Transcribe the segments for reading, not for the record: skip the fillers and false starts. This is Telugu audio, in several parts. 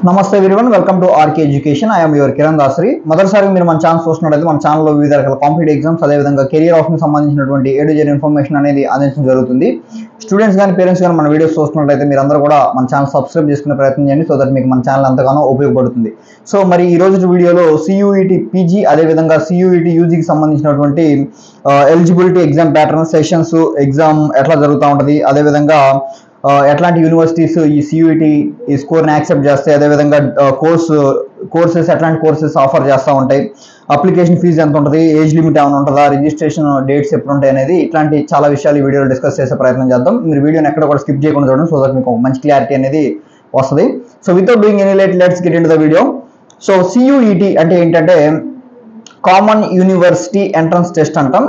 నమస్తే everyone, welcome to RK education. I'm your Kiran Dasari. మొదటిసారి మీరు మన ఛానల్ చూస్తున్నట్లయితే మన ఛానల్లో వివిధ రకాల కాంపిటేటివ్ ఎగ్జామ్స్, అదేవిధంగా కెరియర్ ఆప్షన్ సంబంధించినటువంటి ఏడు ఇన్ఫర్మేషన్ అనేది అందించడం జరుగుతుంది. స్టూడెంట్స్ కానీ పేరెంట్స్ కానీ మన వీడియోస్ చూస్తున్నట్లయితే మీరు అందరూ కూడా మన ఛానల్ సబ్స్క్రైబ్ చేసుకునే ప్రయత్నం చేయండి, సో దట్ మీకు మన ఛానల్ ఎంతగానో ఉపయోగపడుతుంది. సో మరి ఈ రోజు వీడియోలో సియూఈటీ పీజీ అదేవిధంగా సియూఈటీ యూజీకి సంబంధించినటువంటి eligibility exam pattern, sessions, exam ఎట్లా జరుగుతూ ఉంటుంది, అదేవిధంగా ఎట్లాంటి యూనివర్సిటీస్ ఈ సియూఈటీ ఈ స్కోర్ని యాక్సెప్ట్ చేస్తాయి, అదేవిధంగా కోర్సెస్ ఎట్లాంటి కోర్సెస్ ఆఫర్ చేస్తూ ఉంటాయి, అప్లికేషన్ ఫీజు ఎంత ఉంటుంది, ఏజ్ లిమిట్ ఏమైనా ఉంటుందా, రిజిస్ట్రేషన్ డేట్స్ ఎప్పుడు ఉంటాయి అనేది ఇట్లాంటి చాలా విషయాలు ఈ వీడియోలో డిస్కస్ చేసే ప్రయత్నం చేద్దాం. మీరు వీడియోని ఎక్కడ కూడా స్కిప్ చేయకుండా చూడండి, సో దట్ మీకు ఒక మంచి క్లారిటీ అనేది వస్తుంది. So without doing any let's get in to the video. So CUET అంటే ఏంటంటే కామన్ యూనివర్సిటీ ఎంట్రన్స్ టెస్ట్ అంటాం.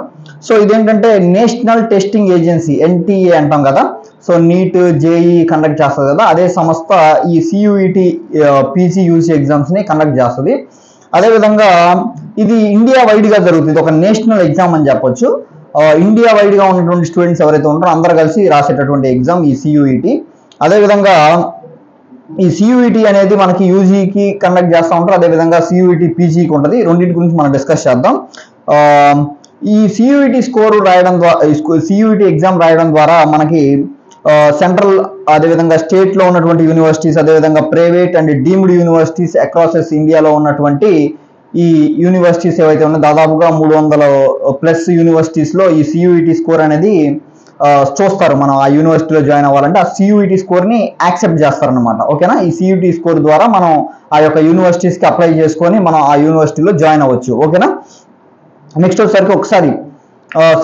సో ఇదేంటంటే నేషనల్ టెస్టింగ్ ఏజెన్సీ ఎన్టీఏ అంటాం కదా. సో నీట్, జేఈ కండక్ట్ చేస్తుంది కదా, అదే సంస్థ ఈ సియూఈటీ పీజీ యూజీ ఎగ్జామ్స్ని కండక్ట్ చేస్తుంది. అదేవిధంగా ఇది ఇండియా వైడ్గా జరుగుతుంది, ఒక నేషనల్ ఎగ్జామ్ అని చెప్పొచ్చు. ఇండియా వైడ్గా ఉన్నటువంటి స్టూడెంట్స్ ఎవరైతే ఉంటారో అందరూ కలిసి రాసేటటువంటి ఎగ్జామ్ ఈ సియూఈటీ. అదేవిధంగా ఈ సియూఈటీ అనేది మనకి యూజీకి కండక్ట్ చేస్తూ ఉంటారు, అదేవిధంగా సియూఈటీ పీజీకి ఉంటుంది. రెండింటి గురించి మనం డిస్కస్ చేద్దాం. ఈ సియూఈటీ స్కోర్ రాయడం ద్వారా, సియూఈటీ ఎగ్జామ్ రాయడం ద్వారా మనకి సెంట్రల్ అదేవిధంగా స్టేట్లో ఉన్నటువంటి యూనివర్సిటీస్, అదేవిధంగా private and deemed universities across ఇండియాలో ఉన్నటువంటి ఈ యూనివర్సిటీస్ ఏవైతే ఉన్నాయో దాదాపుగా 300+ యూనివర్సిటీస్లో ఈ సియూఈటీ స్కోర్ అనేది చూస్తారు. మనం ఆ యూనివర్సిటీలో జాయిన్ అవ్వాలంటే ఆ సియూఈటీ స్కోర్ని యాక్సెప్ట్ చేస్తారనమాట. ఓకేనా, ఈ సియూఈటీ స్కోర్ ద్వారా మనం ఆ యొక్క యూనివర్సిటీస్కి అప్లై చేసుకొని మనం ఆ యూనివర్సిటీలో జాయిన్ అవ్వచ్చు. ఓకేనా, నెక్స్ట్ వచ్చేసరికి ఒకసారి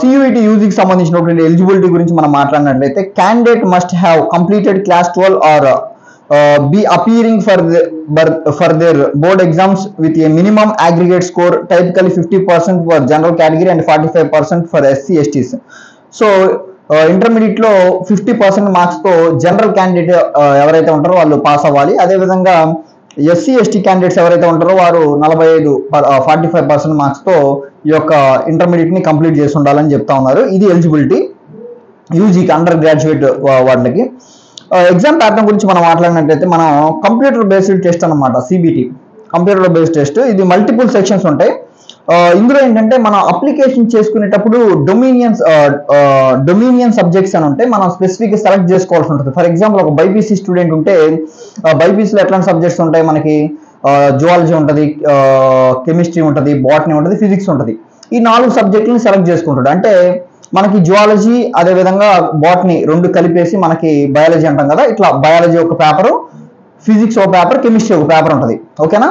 సియూఈటీ యూజీకి సంబంధించినటువంటి ఎలిజిబిలిటీ గురించి మనం మాట్లాడినట్లయితే candidate must have completed class 12 or be appearing for their board exams with a minimum aggregate score, typically 50% for general category and 45% for SC/STs. So intermediate లో 50% మార్క్స్ తో జనరల్ క్యాండిడేట్ ఎవరైతే ఉంటారో వాళ్ళు పాస్ అవ్వాలి. అదేవిధంగా SC/ST క్యాండిడేట్స్ ఎవరైతే ఉంటారో వారు 45% మార్క్స్ తో ఈ యొక్క ఇంటర్మీడియట్ ని కంప్లీట్ చేసి ఉండాలని చెప్తా ఉన్నారు. ఇది ఎలిజిబిలిటీ యూజీకి, అండర్ గ్రాడ్యుయేట్ వాళ్ళకి. ఎగ్జామ్ ప్యాటర్న్ గురించి మనం మాట్లాడినట్లయితే మనం కంప్యూటర్ బేస్డ్ టెస్ట్ అనమాట, సిబిటి కంప్యూటర్ బేస్డ్ టెస్ట్. ఇది మల్టిపుల్ సెక్షన్స్ ఉంటాయి. ఇందులో ఏంటంటే మనం అప్లికేషన్ చేసుకునేటప్పుడు డొమినియన్ సబ్జెక్ట్స్ అని ఉంటాయి, మనం స్పెసిఫిక్గా సెలెక్ట్ చేసుకోవాల్సి ఉంటుంది. ఫర్ ఎగ్జాంపుల్ ఒక బైపీసీ స్టూడెంట్ ఉంటే బైపీసీలో ఎట్లాంటి సబ్జెక్ట్స్ ఉంటాయి మనకి, జువాలజీ ఉంటుంది, కెమిస్ట్రీ ఉంటుంది, బాటనీ ఉంటుంది, ఫిజిక్స్ ఉంటుంది. ఈ 4 సబ్జెక్టులను సెలెక్ట్ చేసుకుంటాడు. అంటే మనకి జువాలజీ అదేవిధంగా బాటనీ రెండు కలిపేసి మనకి బయాలజీ అంటాం కదా, ఇట్లా బయాలజీ ఒక పేపరు, ఫిజిక్స్ ఒక పేపర్, కెమిస్ట్రీ ఒక పేపర్ ఉంటుంది. ఓకేనా,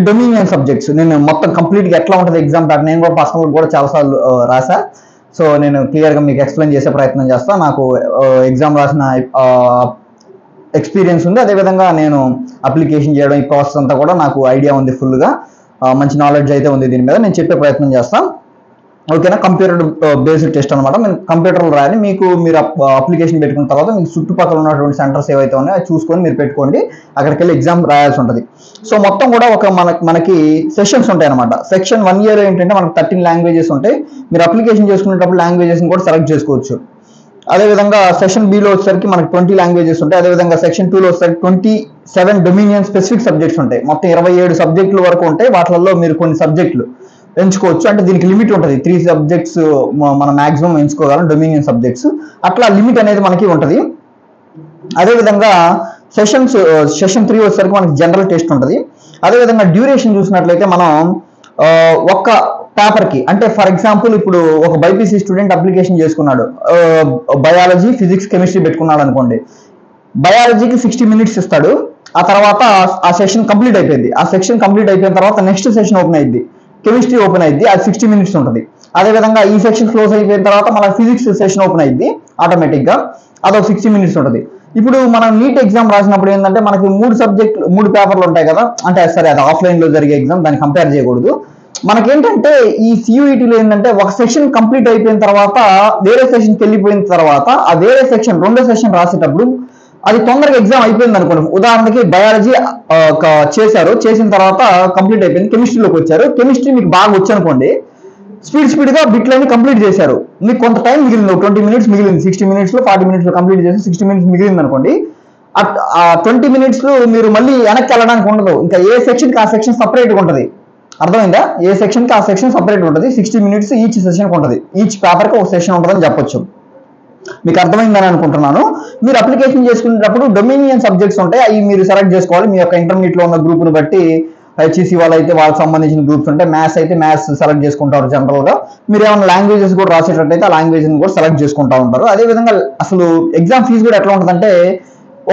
డొమినియన్ సబ్జెక్ట్స్. నేను మొత్తం కంప్లీట్గా ఎట్లా ఉంటుంది ఎగ్జామ్ ప్యాటర్న్ నేను కూడా పర్సనల్ కూడా చాలాసార్లు రాసా. సో నేను క్లియర్గా మీకు ఎక్స్ప్లెయిన్ చేసే ప్రయత్నం చేస్తాను. నాకు ఎగ్జామ్ రాసిన ఎక్స్పీరియన్స్ ఉంది, అదేవిధంగా నేను అప్లికేషన్ చేయడం ఈ ప్రాసెస్ అంతా కూడా నాకు ఐడియా ఉంది, ఫుల్గా మంచి నాలెడ్జ్ అయితే ఉంది దీని మీద. నేను చెప్పే ప్రయత్నం చేస్తాను. ఓకేనా, కంప్యూటర్ బేస్డ్ టెస్ట్ అనమాట. మీరు కంప్యూటర్లో రాయాలి. మీరు అప్లికేషన్ పెట్టుకున్న తర్వాత మీకు చుట్టుపక్కల ఉన్నటువంటి సెంటర్స్ ఏవైతే ఉన్నాయో అది చూసుకొని మీరు పెట్టుకోండి, అక్కడికి వెళ్ళి ఎగ్జామ్ రాయాల్సి ఉంటుంది. సో మొత్తం కూడా ఒక మనకి సెషన్స్ ఉంటాయి అనమాట. సెక్షన్ 1 year ఏంటంటే మనకు 13 లాంగ్వేజెస్ ఉంటాయి. మీరు అప్లికేషన్ చేసుకునేటప్పుడు లాంగ్వేజెస్ని కూడా సెలెక్ట్ చేసుకోవచ్చు. అదేవిధంగా సెక్షన్ బిలో వచ్చేసరికి మనకి 20 లాంగ్వేజెస్ ఉంటాయి. అదేవిధంగా సెక్షన్ 2లో వచ్చేసరికి 27 డొమినియన్ స్పెసిఫిక్ సబ్జెక్ట్స్ ఉంటాయి. మొత్తం 27 సబ్జెక్టుల వరకు ఉంటాయి. వాటిల్లో మీరు కొన్ని సబ్జెక్టులు ఎంచుకోవచ్చు. అంటే దీనికి లిమిట్ ఉంటుంది, 3 సబ్జెక్ట్స్ మనం మాక్సిమం ఎంచుకోగలం డొమినియన్ సబ్జెక్ట్స్. అట్లా లిమిట్ అనేది మనకి ఉంటుంది. అదేవిధంగా సెషన్ 3 వచ్చేసరికి మనకి జనరల్ టెస్ట్ ఉంటుంది. అదేవిధంగా డ్యూరేషన్ చూసినట్లయితే మనం ఒక్క పేపర్కి, అంటే ఫర్ ఎగ్జాంపుల్ ఇప్పుడు ఒక బైపీసీ స్టూడెంట్ అప్లికేషన్ చేసుకున్నాడు, బయాలజీ, ఫిజిక్స్, కెమిస్ట్రీ పెట్టుకున్నాడు అనుకోండి. బయాలజీకి 60 minutes ఇస్తాడు. ఆ తర్వాత ఆ సెషన్ కంప్లీట్ అయిపోయింది. ఆ సెక్షన్ కంప్లీట్ అయిపోయిన తర్వాత నెక్స్ట్ సెషన్ ఓపెన్ అయింది, కెమిస్ట్రీ ఓపెన్ అయింది, అది 60 minutes ఉంటుంది. అదేవిధంగా ఈ సెక్షన్ క్లోజ్ అయిపోయిన తర్వాత మన ఫిజిక్స్ సెషన్ ఓపెన్ అయింది ఆటోమేటిక్గా, అదొక 60 minutes ఉంటుంది. ఇప్పుడు మనం నీట్ ఎగ్జామ్ రాసినప్పుడు ఏంటంటే మనకి 3 పేపర్లు ఉంటాయి కదా, అంటే సరే అది ఆఫ్లైన్లో జరిగే ఎగ్జామ్, దాన్ని కంపేర్ చేయకూడదు. మనకేంటంటే ఈ సియూఈటీలో ఏంటంటే ఒక సెక్షన్ కంప్లీట్ అయిపోయిన తర్వాత వేరే సెషన్కి వెళ్ళిపోయిన తర్వాత ఆ వేరే సెక్షన్ రెండో సెషన్ రాసేటప్పుడు అది తొందరగా ఎగ్జామ్ అయిపోయింది అనుకోండి. ఉదాహరణకి బయాలజీ చేసిన తర్వాత కంప్లీట్ అయిపోయింది, కెమిస్ట్రీలోకి వచ్చారు, కెమిస్ట్రీ మీకు బాగా వచ్చు అనుకోండి, స్పీడ్గా బిట్లన్నీ కంప్లీట్ చేశారు, మీకు కొంత టైం మిగిలింది, 20 minutes మిగిలింది, 60 minutes లో 40 minutes లో కంప్లీట్ చేసి 60 minutes మిగిలింది అనుకోండి. 20 minutes మీరు మళ్ళీ వెనక్కి వెళ్ళడానికి ఉండదు. ఇంకా ఏ సెక్షన్కి ఆ సెక్షన్ సపరేట్గా ఉంటుంది. అర్థమైందా? ఏ సెక్షన్కి ఆ సెక్షన్ సపరేట్ ఉంటుంది. 60 minutes ఈచ్ సెషన్కి ఉంటుంది. ఈచ్ పేపర్కి ఒక సెషన్ ఉంటుందని చెప్పొచ్చు. మీకు అర్థమైందని అనుకుంటున్నాను. మీరు అప్లికేషన్ చేసుకునేటప్పుడు డొమినియన్ సబ్జెక్ట్స్ ఉంటాయి, అవి మీరు సెలెక్ట్ చేసుకోవాలి. మీ యొక్క ఇంటర్మీడియట్లో ఉన్న గ్రూప్ను బట్టి హెచ్ఈసీ వాళ్ళు అయితే వాళ్ళకి సంబంధించిన గ్రూప్స్ ఉంటాయి. మ్యాథ్స్ అయితే మ్యాథ్స్ సెలెక్ట్ చేసుకుంటారు జనరల్గా. మీరు ఏమైనా లాంగ్వేజెస్ కూడా రాసేటట్టయితే ఆ లాంగ్వేజ్ని కూడా సెలెక్ట్ చేసుకుంటూ ఉంటారు. అదేవిధంగా అసలు ఎగ్జామ్ ఫీజు కూడా ఎట్లా ఉంటుందంటే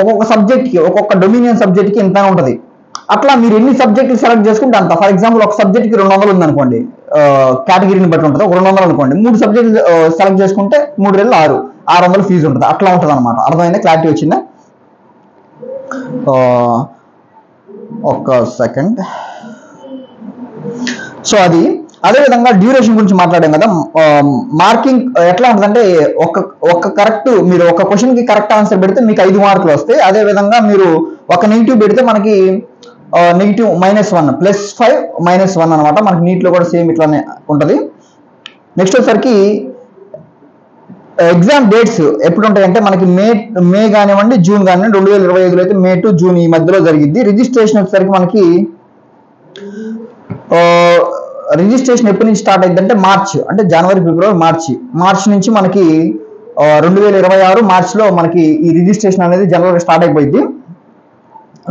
ఒక్కొక్క సబ్జెక్ట్కి ఒక్కొక్క డొమినియన్ సబ్జెక్ట్కి ఇంత ఉంటుంది. అట్లా మీరు ఎన్ని సబ్జెక్టులు సెలెక్ట్ చేసుకుంటే అంత. ఫర్ ఎగ్జాంపుల్ ఒక సబ్జెక్ట్కి 200 ఉంది అనుకోండి, కేటగిరీని బట్టి ఉంటుంది. 200 అనుకోండి, 3 సబ్జెక్టులు సెలెక్ట్ చేసుకుంటే 3 6 600 ఫీజు ఉంటుంది. అట్లా ఉంటుంది అనమాట. అర్థమైందా? క్లారిటీ వచ్చిందా? ఒక్క సెకండ్. సో అది అదేవిధంగా డ్యూరేషన్ గురించి మాట్లాడాం కదా. మార్కింగ్ ఎట్లా ఉంటుందంటే ఒక కరెక్ట్ మీరు ఒక క్వశ్చన్కి కరెక్ట్ ఆన్సర్ పెడితే మీకు 5 మార్కులు వస్తాయి. అదేవిధంగా మీరు ఒక నెగిటివ్ పెడితే మనకి నెగిటివ్ -1 +5 -1 అనమాట. మనకి నీట్లో కూడా సేమ్ ఇట్లానే ఉంటుంది. నెక్స్ట్ వచ్చేసరికి ఎగ్జామ్ డేట్స్ ఎప్పుడు ఉంటాయంటే మనకి మే కానివ్వండి, జూన్ కానివ్వండి. 2025లో అయితే మే టు జూన్ ఈ మధ్యలో జరిగింది. రిజిస్ట్రేషన్ వచ్చేసరికి మనకి రిజిస్ట్రేషన్ ఎప్పటి నుంచి స్టార్ట్ అయిందంటే మార్చ్, అంటే జనవరి, ఫిబ్రవరి, మార్చ్ నుంచి మనకి 2026 మార్చ్లో మనకి ఈ రిజిస్ట్రేషన్ అనేది జనవరి స్టార్ట్ అయిపోయింది.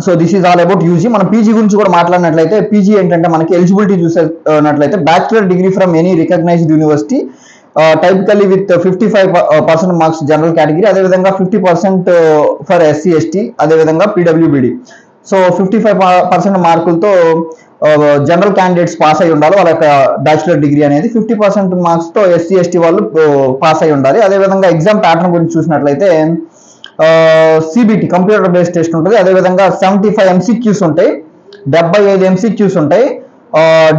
So this is all about UG. మనం పీజీ గురించి కూడా మాట్లాడినట్లయితే పీజీ ఏంటంటే మనకి ఎలిజిబిలిటీ చూసినట్లయితే bachelor degree from any recognised university, typically with 55% marks general category, అదేవిధంగా 50% ఫర్ ఎస్సీ ఎస్టీ, అదేవిధంగా పీడబ్ల్యూబీడీ. సో 55% మార్కులతో జనరల్ క్యాండిడేట్స్ పాస్ అయి ఉండాలి. వాళ్ళ యొక్క బ్యాచులర్ డిగ్రీ అనేది 50% మార్క్స్తో ఎస్సీ ఎస్టీ వాళ్ళు పాస్ అయి ఉండాలి. అదేవిధంగా ఎగ్జామ్ ప్యాటర్న్ గురించి చూసినట్లయితే సిబిటి కంప్యూటర్ బేస్డ్ టెస్ట్ ఉంటుంది. అదేవిధంగా 75 MCQs ఉంటాయి, 75 MCQs ఉంటాయి.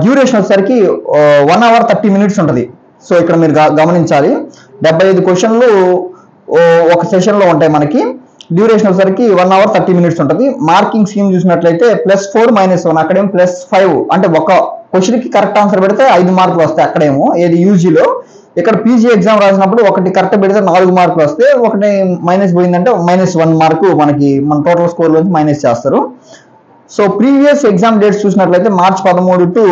డ్యూరేషన్ వచ్చేసరికి 1 hour 30 minutes ఉంటుంది. సో ఇక్కడ మీరు గమనించాలి, 75 క్వశ్చన్లు ఒక సెషన్లో ఉంటాయి మనకి. డ్యూరేషన్ వచ్చేసరికి 1 hour 30 minutes ఉంటుంది. మార్కింగ్ స్కీమ్ చూసినట్లయితే +4 -1, అక్కడేమో +5, అంటే ఒక క్వశ్చన్కి కరెక్ట్ ఆన్సర్ పెడితే 5 మార్కులు వస్తాయి అక్కడేమో ఏది యూజీలో. ఇక్కడ పీజీ ఎగ్జామ్ రాసినప్పుడు ఒకటి కరెక్ట్ పెడితే 4 మార్కులు వస్తాయి, ఒకటి మైనస్ పోయిందంటే -1 మార్కు మనకి మన టోటల్ స్కోర్ నుంచి మైనస్ చేస్తారు. సో ప్రీవియస్ ఎగ్జామ్ డేట్స్ చూసినట్లయితే మార్చ్ 13 to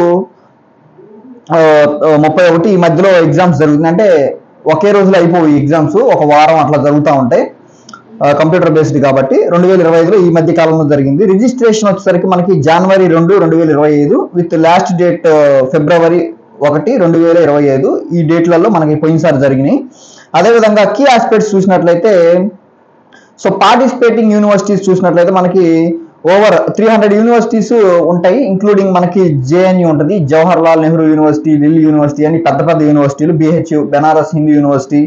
31 ఈ మధ్యలో ఎగ్జామ్స్ జరుగుతుంది. అంటే ఒకే రోజులో అయిపోయి ఎగ్జామ్స్, ఒక వారం అట్లా జరుగుతూ ఉంటాయి. కంప్యూటర్ బేస్డ్ కాబట్టి 2025లో ఈ మధ్య కాలంలో జరిగింది. రిజిస్ట్రేషన్ వచ్చేసరికి మనకి జనవరి 2, 2025 విత్ లాస్ట్ డేట్ ఫిబ్రవరి 1, 2025. ఈ డేట్లలో మనకి పోయినసారి జరిగినాయి. అదేవిధంగా కీ ఆస్పెక్ట్స్ చూసినట్లయితే సో పార్టిసిపేటింగ్ యూనివర్సిటీస్ చూసినట్లయితే మనకి ఓవర్ 300 యూనివర్సిటీస్ ఉంటాయి, ఇంక్లూడింగ్ మనకి జేఎన్యూ ఉంటుంది, జవహర్ లాల్ నెహ్రూ యూనివర్సిటీ, ఢిల్లీ యూనివర్సిటీ అని పెద్ద పెద్ద యూనివర్సిటీలు, BHU Banaras Hindu university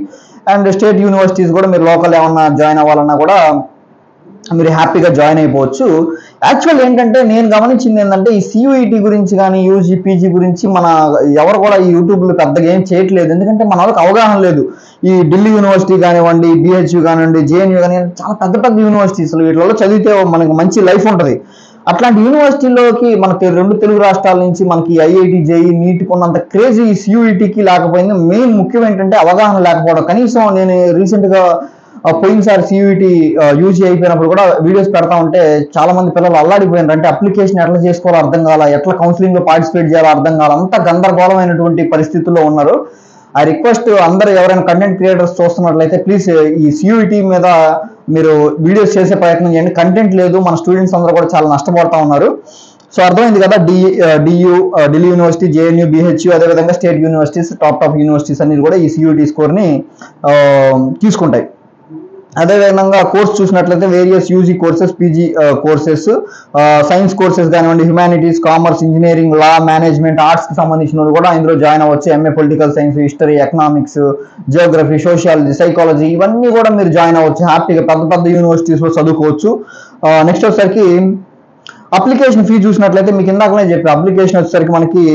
and state universities కూడా మీరు లోకల్ ఏమన్నా జాయిన్ అవ్వాలన్నా కూడా మీరు హ్యాపీగా జాయిన్ అయిపోవచ్చు. యాక్చువల్ ఏంటంటే నేను గమనించింది ఏంటంటే ఈ సియూఈటీ గురించి కానీ యూజీ పీజీ గురించి మన ఎవరు కూడా ఈ యూట్యూబ్లో పెద్దగా ఏం చేయట్లేదు. ఎందుకంటే మన వాళ్ళకి అవగాహన లేదు. ఈ ఢిల్లీ యూనివర్సిటీ కానివ్వండి, బిహెచ్యు కానివ్వండి, జేఎన్యూ కానివ్వండి, చాలా పెద్ద పెద్ద యూనివర్సిటీస్, వీటిలో చదివితే మనకి మంచి లైఫ్ ఉంటుంది. అట్లాంటి యూనివర్సిటీలోకి మనకి 2 తెలుగు రాష్ట్రాల నుంచి మనకి ఐఐటి, జేఈ, నీట్కి ఉన్నంత క్రేజీ ఈ సియూఈటీకి లేకపోయింది. మెయిన్ ముఖ్యం ఏంటంటే అవగాహన లేకపోవడం. కనీసం నేను రీసెంట్గా పోయినసారి సియూఈటీ యూజీ అయిపోయినప్పుడు కూడా వీడియోస్ పెడతా ఉంటే చాలా మంది పిల్లలు అల్లాడిపోయినారు. అంటే అప్లికేషన్ ఎట్లా చేసుకోవాలో అర్థం కాల, ఎట్లా కౌన్సిలింగ్లో పార్టిసిపేట్ చేయాలో అర్థం కాల, అంతా గందరగోళమైనటువంటి పరిస్థితుల్లో ఉన్నారు. ఐ రిక్వెస్ట్ అందరూ ఎవరైనా కంటెంట్ క్రియేటర్స్ చూస్తున్నట్లయితే ప్లీజ్ ఈ సియూఈటీ మీద మీరు వీడియోస్ చేసే ప్రయత్నం చేయండి. కంటెంట్ లేదు, మన స్టూడెంట్స్ అందరూ కూడా చాలా నష్టపోతా ఉన్నారు. సో అర్థమైంది కదా. ఢిల్లీ యూనివర్సిటీ, జేఎన్యూ, బిహెచ్యు, అదేవిధంగా స్టేట్ యూనివర్సిటీస్, టాప్ యూనివర్సిటీస్ అన్ని కూడా ఈ సియూఈటీ స్కోర్ని తీసుకుంటాయి. అదేవిధంగా కోర్స్ చూసినట్లయితే various UG courses, PG courses, science courses కానివ్వండి, హ్యుమానిటీస్, కామర్స్, ఇంజనీరింగ్, లా, మేనేజ్మెంట్, ఆర్ట్స్కి సంబంధించిన కూడా ఇందులో జాయిన్ అవ్వచ్చు. MA political science, history, economics, Geography, sociology, psychology, ఇవన్నీ కూడా మీరు జాయిన్ అవ్వచ్చు. హ్యాపీగా పెద్ద పెద్ద యూనివర్సిటీస్లో చదువుకోవచ్చు. నెక్స్ట్ వచ్చేసరికి అప్లికేషన్ ఫీ చూసినట్లయితే మీకు ఇందాకనే చెప్పి అప్లికేషన్ వచ్చేసరికి మనకి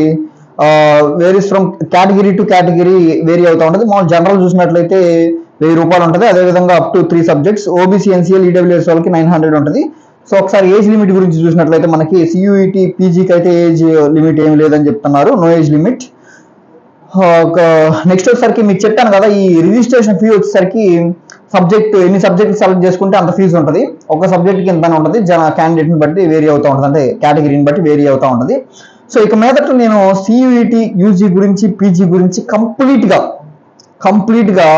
varies from category to category vary అవుతూ ఉంటుంది. మామూలు జనరల్ చూసినట్లయితే 1000 రూపాయలు ఉంటుంది. అదేవిధంగా up to 3 subjects, OBC, NCL, EWS వాళ్ళకి 900 ఉంటుంది. సో ఒకసారి ఏజ్ లిమిట్ గురించి చూసినట్లయితే మనకి సియూఈటీ, పీజీకి అయితే ఏజ్ లిమిట్ ఏమి లేదని చెప్తున్నారు, నో ఏజ్ లిమిట్. నెక్స్ట్ వచ్చేసరికి మీకు చెప్పాను కదా, ఈ రిజిస్ట్రేషన్ ఫీ వచ్చేసరికి ఎన్ని సబ్జెక్ట్ సెలెక్ట్ చేసుకుంటే అంత ఫీజు ఉంటుంది. ఒక సబ్జెక్ట్కి ఇంతనే ఉంటుంది, క్యాండిడేట్ని బట్టి వేరీ అవుతూ ఉంటుంది, అంటే కేటగిరీని బట్టి వేరీ అవుతూ ఉంటుంది. సో ఇక మీదట నేను సియూఈటీ, యూజీ గురించి, పీజీ గురించి కంప్లీట్గా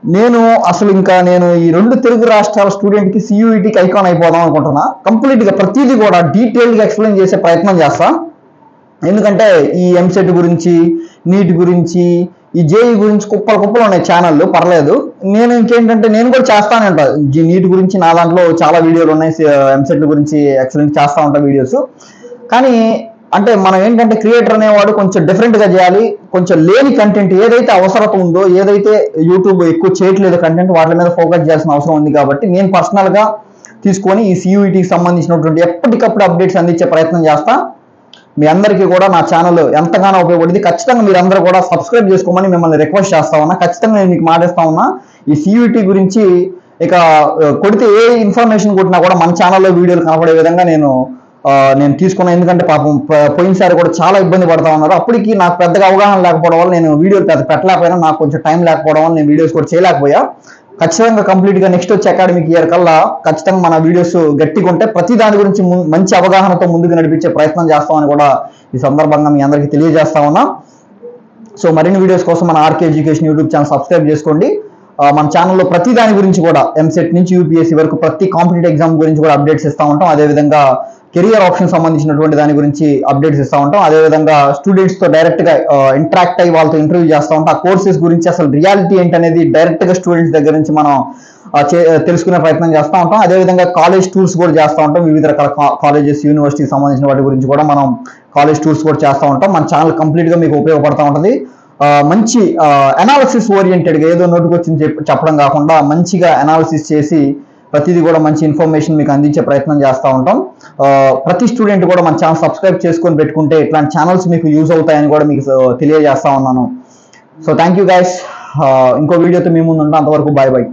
నేను అసలు ఇంకా నేను ఈ 2 తెలుగు రాష్ట్రాల స్టూడెంట్కి సియూఈటీకి ఐకాన్ అయిపోదాం అనుకుంటున్నా. కంప్లీట్గా ప్రతిదీ కూడా డీటెయిల్గా ఎక్స్ప్లెయిన్ చేసే ప్రయత్నం చేస్తా. ఎందుకంటే ఈ ఎంసెట్ గురించి, నీట్ గురించి, ఈ జేఈ గురించి కుప్పలు ఉన్నాయి ఛానళ్ళు, పర్లేదు. నేను ఇంకేంటంటే నేను కూడా చేస్తానే ఉంటా. నీట్ గురించి నా దాంట్లో చాలా వీడియోలు ఉన్నాయి, ఎంసెట్ గురించి ఎక్సలెంట్ చేస్తూ ఉంటా వీడియోస్. కానీ అంటే మనం ఏంటంటే క్రియేటర్ అనేవాడు కొంచెం డిఫరెంట్గా చేయాలి. కొంచెం లేని కంటెంట్ ఏదైతే అవసరం ఉందో, ఏదైతే యూట్యూబ్ ఎక్కువ చేయట్లేదు కంటెంట్, వాటి మీద ఫోకస్ చేయాల్సిన అవసరం ఉంది. కాబట్టి నేను పర్సనల్గా తీసుకొని ఈ సియూఈటీకి సంబంధించినటువంటి ఎప్పటికప్పుడు అప్డేట్స్ అందించే ప్రయత్నం చేస్తా. మీ అందరికీ కూడా నా ఛానల్ ఎంతగానో ఉపయోగపడింది. ఖచ్చితంగా మీరు అందరూ కూడా సబ్స్క్రైబ్ చేసుకోమని మిమ్మల్ని రిక్వెస్ట్ చేస్తా ఉన్నా. ఖచ్చితంగా నేను మీకు మాటిస్తా ఉన్నా. ఈ సియూఈటీ గురించి ఇక కొడితే ఏ ఇన్ఫర్మేషన్ కొట్టినా కూడా మన ఛానల్లో వీడియోలు కనపడే విధంగా నేను తీసుకున్నాను. ఎందుకంటే పాపం పోయినసారి కూడా చాలా ఇబ్బంది పడతా ఉన్నారు. అప్పటికి నాకు పెద్దగా అవగాహన లేకపోవడం వల్ల నేను వీడియోలు పెట్టలేకపోయినా, నాకు కొంచెం టైం లేకపోవడం వల్ల నేను వీడియోస్ కూడా చేయలేకపోయా. ఖచ్చితంగా కంప్లీట్గా నెక్స్ట్ వచ్చే అకాడమిక్ ఇయర్ కల్లా ఖచ్చితంగా మన వీడియోస్ గట్టిగా ఉంటే ప్రతి దాని గురించి మంచి అవగాహనతో ముందుకు నడిపించే ప్రయత్నం చేస్తామని కూడా ఈ సందర్భంగా మీ అందరికీ తెలియజేస్తా ఉన్నా. సో మరిన్ని వీడియోస్ కోసం మన RK education YouTube channel subscribe చేసుకోండి. మన ఛానల్లో ప్రతి దాని గురించి కూడా ఎంసెట్ నుంచి యూపీఎస్సీ వరకు ప్రతి కాంపిటేటివ్ ఎగ్జామ్ గురించి కూడా అప్డేట్స్ ఇస్తూ ఉంటాం. అదేవిధంగా కెరియర్ ఆప్షన్ సంబంధించినటువంటి దాని గురించి అప్డేట్స్ ఇస్తూ ఉంటాం. అదేవిధంగా స్టూడెంట్స్తో డైరెక్ట్గా ఇంటరాక్ట్ అయ్యి వాళ్ళతో ఇంటర్వ్యూ చేస్తూ ఉంటాం. ఆ కోర్సెస్ గురించి అసలు రియాలిటీ ఏంటనేది డైరెక్ట్గా స్టూడెంట్స్ దగ్గర నుంచి మనం తెలుసుకునే ప్రయత్నం చేస్తూ ఉంటాం. అదేవిధంగా కాలేజ్ టూర్స్ కూడా చేస్తూ ఉంటాం. వివిధ రకాల కాలేజెస్, యూనివర్సిటీకి సంబంధించిన వాటి గురించి కూడా మనం కాలేజ్ టూర్స్ కూడా చేస్తూ ఉంటాం. మన ఛానల్ కంప్లీట్గా మీకు ఉపయోగపడుతూ ఉంటుంది. మంచి అనాలిసిస్ ఓరియంటెడ్గా ఏదో నోటికొచ్చింది చెప్పడం కాకుండా మంచిగా అనాలిసిస్ చేసి ప్రతిదీ కూడా మంచి ఇన్ఫర్మేషన్ మీకు అందించే ప్రయత్నం చేస్తూ ఉంటాం. ప్రతి స్టూడెంట్ కూడా మన ఛానల్ సబ్స్క్రైబ్ చేసుకొని పెట్టుకుంటే ఇట్లాంటి ఛానల్స్ మీకు యూజ్ అవుతాయని కూడా మీకు తెలియజేస్తా ఉన్నాను. So thank you guys. ఇంకో వీడియోతో మీ ముందు ఉంటాం. అంతవరకు బాయ్.